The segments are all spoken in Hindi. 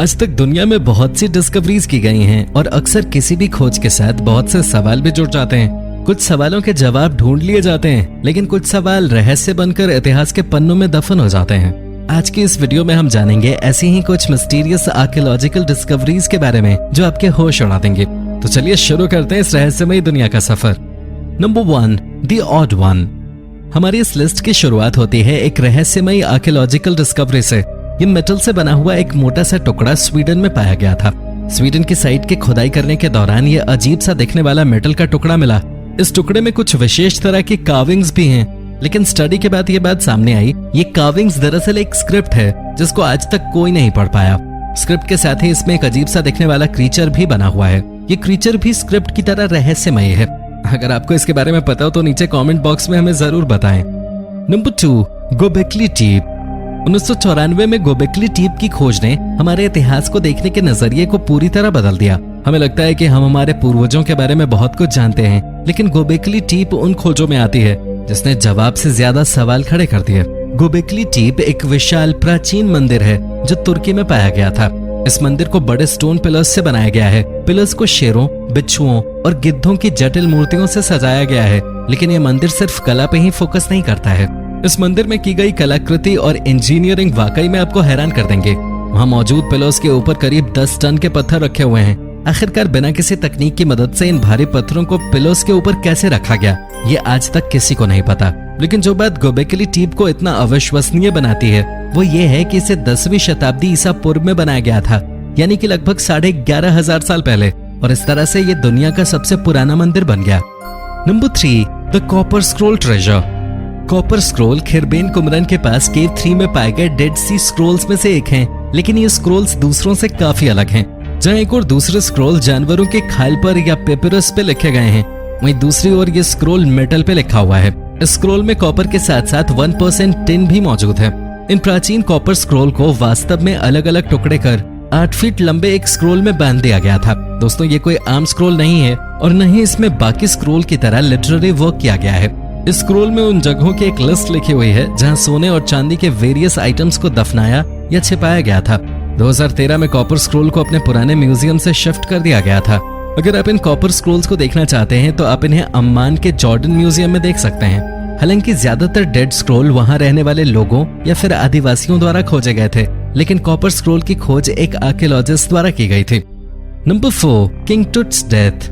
आज तक दुनिया में बहुत सी डिस्कवरीज की गई हैं और अक्सर किसी भी खोज के साथ बहुत से सवाल भी जुड़ जाते हैं। कुछ सवालों के जवाब ढूंढ लिए जाते हैं, लेकिन कुछ सवाल रहस्य बनकर इतिहास के पन्नों में दफन हो जाते हैं। आज की इस वीडियो में हम जानेंगे ऐसी ही कुछ मिस्टीरियस आर्कियोलॉजिकल डिस्कवरीज के बारे में जो आपके होश उड़ा देंगे। तो चलिए शुरू करते हैं इस रहस्यमयी दुनिया का सफर। Number 1, the odd one. हमारी इस लिस्ट की शुरुआत होती है एक रहस्यमयी आर्कियोलॉजिकल डिस्कवरी से। ये मेटल से बना हुआ एक मोटा सा टुकड़ा स्वीडन में पाया गया था। स्वीडन की साइट की खुदाई करने के दौरान ये अजीब सा दिखने वाला मेटल का टुकड़ा मिला। इस टुकड़े में कुछ विशेष तरह की कार्विंग्स भी हैं, लेकिन स्टडी के बाद ये बात सामने आई, ये कार्विंग्स दरअसल एक स्क्रिप्ट है जिसको आज तक कोई नहीं पढ़ पाया। स्क्रिप्ट के साथ ही इसमें एक अजीब सा दिखने वाला क्रीचर भी बना हुआ है। ये क्रीचर भी स्क्रिप्ट की तरह रहस्यमय है। अगर आपको इसके बारे में पता हो तो नीचे कमेंट बॉक्स में हमें जरूर बताएं। नंबर 2, गोबेकली टीप। 1994 में गोबेकली टीप की खोज ने हमारे इतिहास को देखने के नजरिए को पूरी तरह बदल दिया। हमें लगता है कि हम हमारे पूर्वजों के बारे में बहुत कुछ जानते हैं, लेकिन गोबेकली टीप उन खोजों में आती है जिसने जवाब से ज्यादा सवाल खड़े कर दिए। गोबेकली टीप एक विशाल प्राचीन मंदिर है जो तुर्की में पाया गया था। इस मंदिर को बड़े स्टोन पिलर्स से बनाया गया है। पिलर्स को शेरों, बिच्छुओं और गिद्धों की जटिल मूर्तियों से सजाया गया है, लेकिन ये मंदिर सिर्फ कला पे ही फोकस नहीं करता है। इस मंदिर में की गई कलाकृति और इंजीनियरिंग वाकई में आपको हैरान कर देंगे। वहाँ मौजूद पिलर्स के ऊपर करीब 10 टन के पत्थर रखे हुए हैं। आखिरकार बिना किसी तकनीक की मदद से इन भारी पत्थरों को पिलर्स के ऊपर कैसे रखा गया, ये आज तक किसी को नहीं पता। लेकिन जो बात गोबेकली टीप को इतना अविश्वसनीय बनाती है वो ये है कि इसे 10वीं शताब्दी ईसा पूर्व में बनाया गया था, यानी कि लगभग 11,500 साल पहले, और इस तरह से ये दुनिया का सबसे पुराना मंदिर बन गया। Number 3, the copper scroll treasure. Copper scroll Khirbet Qumran के पास केव 3 में पाए गए डेड सी स्क्रोल्स में से एक हैं, लेकिन ये स्क्रोल्स दूसरों से काफी अलग हैं। जहाँ एक और दूसरे स्क्रोल जानवरों के खाल पर या पेपिरस पे लिखे गए हैं, वहीं दूसरी ओर ये स्क्रोल मेटल पे लिखा हुआ है। इस स्क्रोल में कॉपर के साथ साथ 1% टिन भी मौजूद है। इन प्राचीन कॉपर स्क्रोल को वास्तव में अलग अलग टुकड़े कर 8 फीट लंबे एक स्क्रोल में बांध दिया गया था। दोस्तों, ये कोई आम स्क्रोल नहीं है और न ही इसमें बाकी स्क्रोल की तरह लिटरेरी वर्क किया गया है। इस स्क्रोल में उन जगहों की एक लिस्ट लिखी हुई है जहां सोने और चांदी के वेरियस आइटम्स को दफनाया या छिपाया गया था। 2013 में कॉपर स्क्रोल को अपने पुराने म्यूजियम से शिफ्ट कर दिया गया था। अगर आप इन कॉपर स्क्रोल्स को देखना चाहते हैं तो आप इन्हें अम्मान के जॉर्डन म्यूजियम में देख सकते हैं। हालांकि ज्यादातर डेड स्क्रोल वहां रहने वाले लोगों या फिर आदिवासियों द्वारा खोजे गए थे, लेकिन कॉपर स्क्रोल की खोज एक आर्कियोलॉजिस्ट द्वारा की गई थी। Number 4, King Tut's death.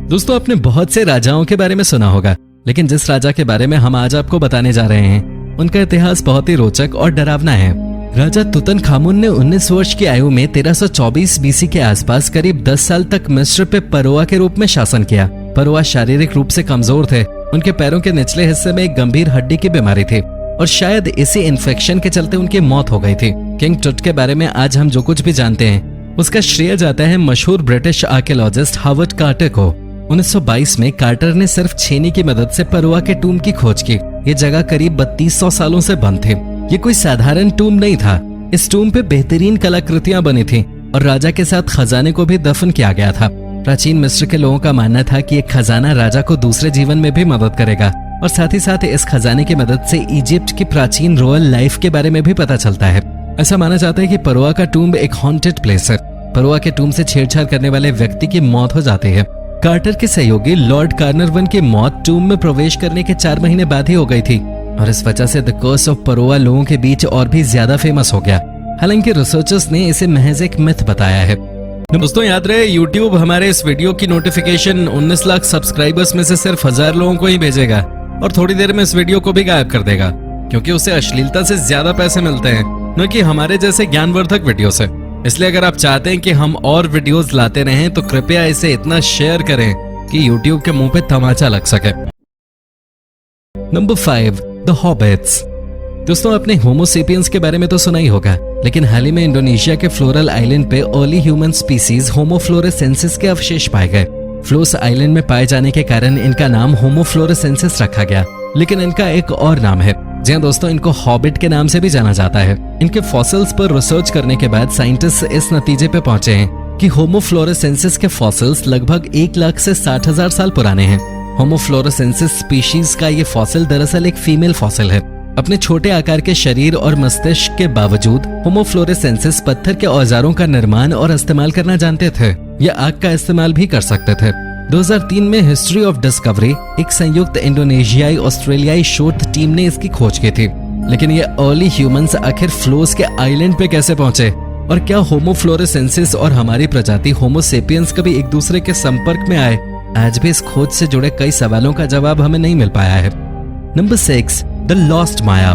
दोस्तों, आपने बहुत से राजाओं के बारे में सुना होगा, लेकिन जिस राजा के बारे में हम आज आपको बताने जा रहे हैं उनका इतिहास बहुत ही रोचक और डरावना है। राजा तुतनखामुन ने 19 वर्ष की आयु में 1324 बीसी के आसपास करीब 10 साल तक मिस्र पे फरोआ के रूप में शासन किया। फरोआ शारीरिक रूप से कमजोर थे। उनके पैरों के निचले हिस्से में एक गंभीर हड्डी की बीमारी थी और शायद इसी इन्फेक्शन के चलते उनकी मौत हो गई थी। किंग टुट के बारे में आज हम जो कुछ भी जानते हैं उसका श्रेय जाता है मशहूर ब्रिटिश आर्कियोलॉजिस्ट हावर्ड कार्टर को। 1922 में कार्टर ने सिर्फ छेनी की मदद से फरोआ के टूम की खोज की। ये जगह करीब 3200 सालों से बंद थी। ये कोई साधारण टूम नहीं था। इस टूम पे बेहतरीन कलाकृतियां बनी थी और राजा के साथ खजाने को भी दफन किया गया था। प्राचीन मिस्र के लोगों का मानना था कि एक खजाना राजा को दूसरे जीवन में भी मदद करेगा और साथ ही साथ इस खजाने की मदद से इजिप्ट की प्राचीन रॉयल लाइफ के बारे में भी पता चलता है। ऐसा माना जाता है कि फरोआ का टूम एक हॉन्टेड प्लेस है। फरोआ के टूम से छेड़छाड़ करने वाले व्यक्ति की मौत हो जाती है। कार्टर के सहयोगी लॉर्ड कार्नरवन की मौत टूम में प्रवेश करने के 4 महीने बाद ही हो गई थी और इस वजह से द कर्स ऑफ फरोआ लोगों के बीच और भी ज्यादा फेमस हो गया। हालांकि रिसर्चर्स ने इसे महज एक मिथ बताया है। दोस्तों, याद रहे YouTube हमारे इस वीडियो की नोटिफिकेशन 19 लाख सब्सक्राइबर्स में से सिर्फ 1000 लोगों को ही भेजेगा और थोड़ी देर में इस वीडियो को भी गायब कर देगा, क्योंकि उसे अश्लीलता से ज्यादा पैसे मिलते हैं, न कि हमारे जैसे ज्ञानवर्धक वीडियो से। इसलिए अगर आप चाहते हैं कि हम और वीडियोस लाते रहें तो कृपया इसे इतना शेयर करें कि YouTube के मुंह पे तमाचा लग सके। Number 5, the habits. दोस्तों, आपने होमो सेपियंस के बारे में तो सुना ही होगा, लेकिन हाल ही में इंडोनेशिया के फ्लोरल आइलैंड पे अर्ली ह्यूमन स्पीसीज होमो फ्लोरेसेंसिस के अवशेष पाए गए। फ्लोस आइलैंड में पाए जाने के कारण इनका नाम होमो फ्लोरेसेंसिस रखा गया, लेकिन इनका एक और नाम है। जी हाँ दोस्तों, इनको हॉबिट के नाम से भी जाना जाता है। इनके फॉसिल्स पर रिसर्च करने के बाद साइंटिस्ट इस नतीजे पे पहुंचे हैं कि होमो फ्लोरेसेंसिस के फॉसिल्स लगभग 1 लाख से 60,000 साल पुराने हैं। होमो फ्लोरेसेंसिस स्पीशीज का ये फॉसिल दरअसल एक फीमेल फॉसिल है। अपने छोटे आकार के शरीर और मस्तिष्क के बावजूद होमो फ्लोरेसेंसिस पत्थर के औजारों का निर्माण और इस्तेमाल करना जानते थे। ये आग का इस्तेमाल भी कर सकते थे। 2003 में हिस्ट्री ऑफ डिस्कवरी, एक संयुक्त इंडोनेशियाई ऑस्ट्रेलियाई शोध टीम ने इसकी खोज की थी। लेकिन ये अर्ली ह्यूमंस आखिर फ्लोस के आइलैंड पे कैसे पहुंचे, और क्या होमो फ्लोरेसेंसिस और हमारी प्रजाति होमो सेपियंस कभी एक दूसरे के संपर्क में आए? आज भी इस खोज से जुड़े कई सवालों का जवाब हमें नहीं मिल पाया है। नंबर 6, द लॉस्ट माया।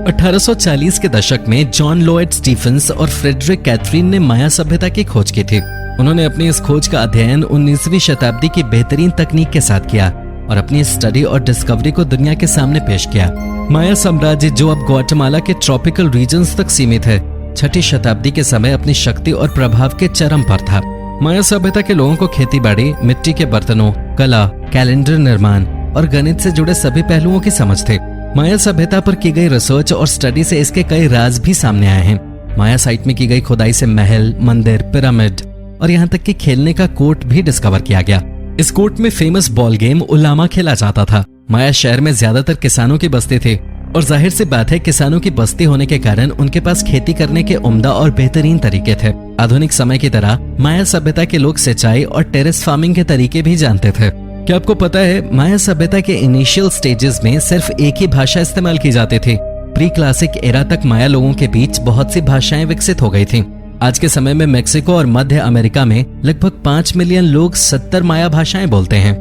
1840 के दशक में जॉन लोएड स्टीफेंस और फ्रेडरिक कैथरीन ने माया सभ्यता की खोज की थी। उन्होंने अपनी इस खोज का अध्ययन 19वीं शताब्दी की बेहतरीन तकनीक के साथ किया और अपनी स्टडी और डिस्कवरी को दुनिया के सामने पेश किया। माया साम्राज्य, जो अब ग्वाटेमाला के ट्रॉपिकल रीजन्स तक सीमित है, 6ठी शताब्दी के समय अपनी शक्ति और प्रभाव के चरम पर था। माया सभ्यता के लोगों को खेतीबाड़ी, मिट्टी के बर्तनों, कला, कैलेंडर निर्माण और गणित से जुड़े सभी पहलुओं की समझ थे। माया सभ्यता पर की गई रिसर्च और स्टडी से इसके कई राज भी सामने आए हैं। माया साइट में की गई खुदाई से महल, मंदिर, पिरामिड और यहाँ तक कि खेलने का कोर्ट भी डिस्कवर किया गया। इस कोर्ट में फेमस बॉल गेम उलामा खेला जाता था। माया शहर में ज्यादातर किसानों की बस्ती थी और जाहिर सी बात है, किसानों की बस्ती होने के कारण उनके पास खेती करने के उम्दा और बेहतरीन तरीके थे। आधुनिक समय की तरह माया सभ्यता के लोग सिंचाई और टेरेस फार्मिंग के तरीके भी जानते थे। क्या आपको पता है, माया सभ्यता के इनिशियल स्टेजेस में सिर्फ एक ही भाषा इस्तेमाल की जाती थी। प्री क्लासिक एरा तक माया लोगों के बीच बहुत सी भाषाएं विकसित हो गई थीं। आज के समय में मेक्सिको और मध्य अमेरिका में लगभग 5 मिलियन लोग 70 माया भाषाएं बोलते हैं।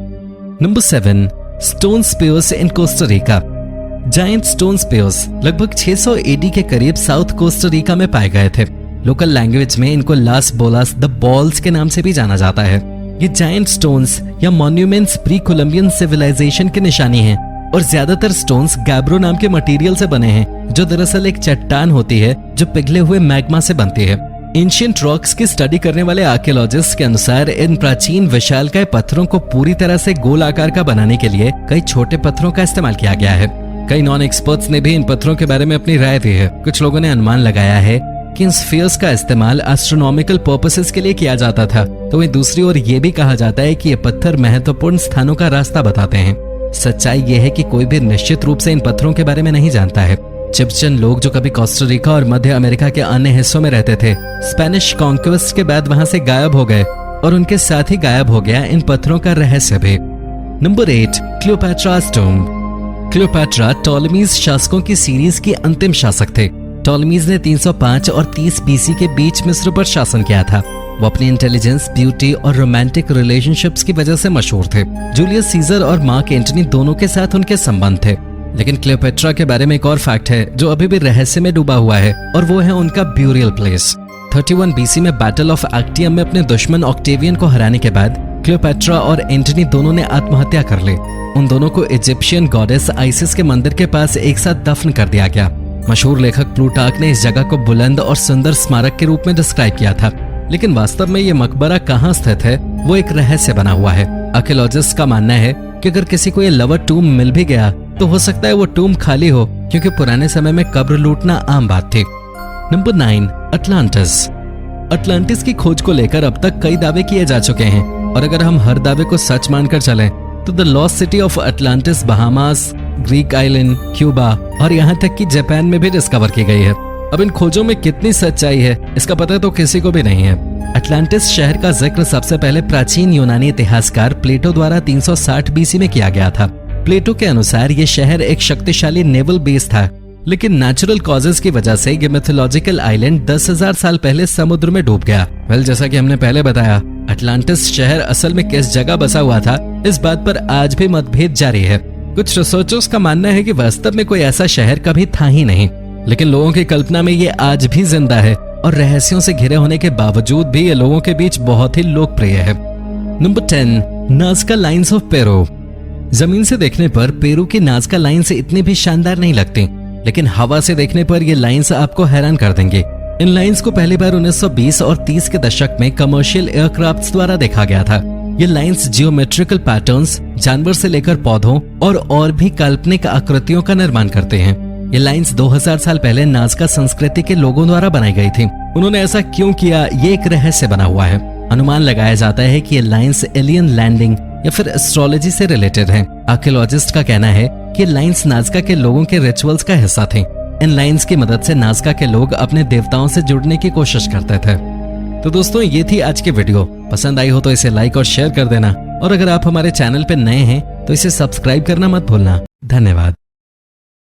Number 7, stone spheres in Costa Rica. Giant stone spheres लगभग 600 एडी के करीब साउथ कोस्टा रिका में पाए गए थे। लोकल लैंग्वेज में इनको लास बोलास द बॉल्स के नाम से भी जाना जाता है। ये जायंट स्टोन्स या मॉन्यूमेंट्स प्री कोलंबियन सिविलाइजेशन की निशानी हैं और ज्यादातर स्टोन्स गैब्रो नाम के मटेरियल से बने हैं, जो दरअसल एक चट्टान होती है जो पिघले हुए मैग्मा से बनती है। एंशिएंट रॉक्स की स्टडी करने वाले आर्कियोलॉजिस्ट के अनुसार इन प्राचीन विशालकाय पत्थरों को पूरी तरह से गोल आकार का बनाने के लिए कई छोटे पत्थरों का इस्तेमाल किया गया है। कई नॉन एक्सपर्ट्स ने भी इन पत्थरों के बारे में अपनी राय दी है। कुछ लोगों ने अनुमान लगाया है कि इन स्फीयर्स का इस्तेमाल एस्ट्रोनॉमिकल पर्पसेस के लिए किया जाता था, तो वहीं दूसरी ओर ये भी कहा जाता है कि ये पत्थर महत्वपूर्ण स्थानों का रास्ता बताते हैं। सच्चाई ये है कि कोई भी निश्चित रूप से इन पत्थरों के बारे में नहीं जानता है। चिप्चन लोग जो कभी कोस्टा रिका और मध्य अमेरिका के अन्य हिस्सों में रहते थे, स्पेनिश कॉन्क्वेस्ट के बाद वहां से गायब हो गए और उनके साथ ही गायब हो गया इन पत्थरों का रहस्य भी। Number 8, क्लियोपैट्रा's tomb। क्लियोपैट्रा टॉलेमीज शासकों की सीरीज की अंतिम शासक थे। टॉलेमीज ने 305 और 30 बीसी के बीच मिस्र पर शासन किया था। वो अपनी इंटेलिजेंस, ब्यूटी और रोमांटिक रिलेशनशिप्स की वजह से मशहूर थे। जूलियस सीजर और मार्क एंटनी दोनों के साथ उनके संबंध थे। लेकिन क्लियोपैट्रा के बारे में एक और फैक्ट है जो अभी भी रहस्य में डूबा हुआ है, और वो है उनका ब्यूरियल प्लेस। 31 बीसी में बैटल ऑफ एक्टियम में अपने दुश्मन ऑक्टेवियन को हराने के बाद क्लियोपैट्रा और एंटनी दोनों ने आत्महत्या कर ली। उन दोनों को इजिप्शियन गॉडेस आइसिस के मंदिर के पास एक साथ दफन कर दिया गया। मशहूर लेखक प्लूटार्क ने इस जगह को बुलंद और सुंदर स्मारक के रूप में डिस्क्राइब किया था, लेकिन वास्तव में ये मकबरा कहाँ स्थित है वो एक रहस्य बना हुआ है। आर्कियोलॉजिस्ट का मानना है कि अगर किसी को ये लवर टूम मिल भी गया तो हो सकता है वो टूम खाली हो, क्योंकि पुराने समय में कब्र लूटना आम बात थी। Number 9, Atlantis. अटलांटिस की खोज को लेकर अब तक कई दावे किए जा चुके हैं, और अगर हम हर दावे को सच मानकर चलें तो the lost city of Atlantis Bahamas, Greek island, Cuba और यहाँ तक कि जापान में भी डिस्कवर की गई है। अब इन खोजों में कितनी सच्चाई है इसका पता तो किसी को भी नहीं है। अटलांटिस शहर का जिक्र सबसे पहले प्राचीन यूनानी इतिहासकार प्लेटो द्वारा 360 बीसी में किया गया था। प्लेटो के अनुसार ये शहर एक शक्तिशाली नेवल बेस था, लेकिन नेचुरल कॉजेज की वजह से ये मिथोलॉजिकल आइलैंड 10,000 साल पहले समुद्र में डूब गया। जैसा कि हमने पहले बताया, अटलांटिस शहर असल में किस जगह बसा हुआ था इस बात पर आज भी मतभेद जारी है। कुछ रिसर्चर्स का मानना है कि वास्तव में कोई ऐसा शहर कभी था ही नहीं, लेकिन लोगों की कल्पना में ये आज भी जिंदा है और रहस्यों से घिरे होने के बावजूद भी ये लोगों के बीच बहुत ही लोकप्रिय है। Number 10, Nazca lines of Peru. जमीन से देखने पर पेरू की नाज़का लाइन्स इतनी भी शानदार नहीं लगती, लेकिन हवा से देखने पर ये लाइन्स आपको हैरान कर देंगे। इन लाइन्स को पहली बार 1920 और 30 के दशक में कमर्शियल एयरक्राफ्ट्स द्वारा देखा गया था। ये लाइन्स जियोमेट्रिकल पैटर्न्स, जानवर से लेकर पौधों और भी काल्पनिक आकृतियों का निर्माण करते हैं। ये लाइन्स 2000 साल पहले नाज़का संस्कृति के लोगों द्वारा बनाई गई थी। उन्होंने ऐसा क्यों किया ये एक रहस्य बना हुआ है। अनुमान लगाया जाता है कि ये लाइन्स एलियन लैंडिंग या फिर एस्ट्रोलॉजी से रिलेटेड हैं। आर्कियोलॉजिस्ट का कहना है कि लाइन्स नाज़का के लोगों के रिचुअल्स का हिस्सा थे। इन लाइन्स की मदद से नाज़का के लोग अपने देवताओं से जुड़ने की कोशिश करते थे। तो दोस्तों, ये थी आज की वीडियो। पसंद आई हो तो इसे लाइक और शेयर कर देना, और अगर आप हमारे चैनल पे नए हैं तो इसे सब्सक्राइब करना मत भूलना। धन्यवाद।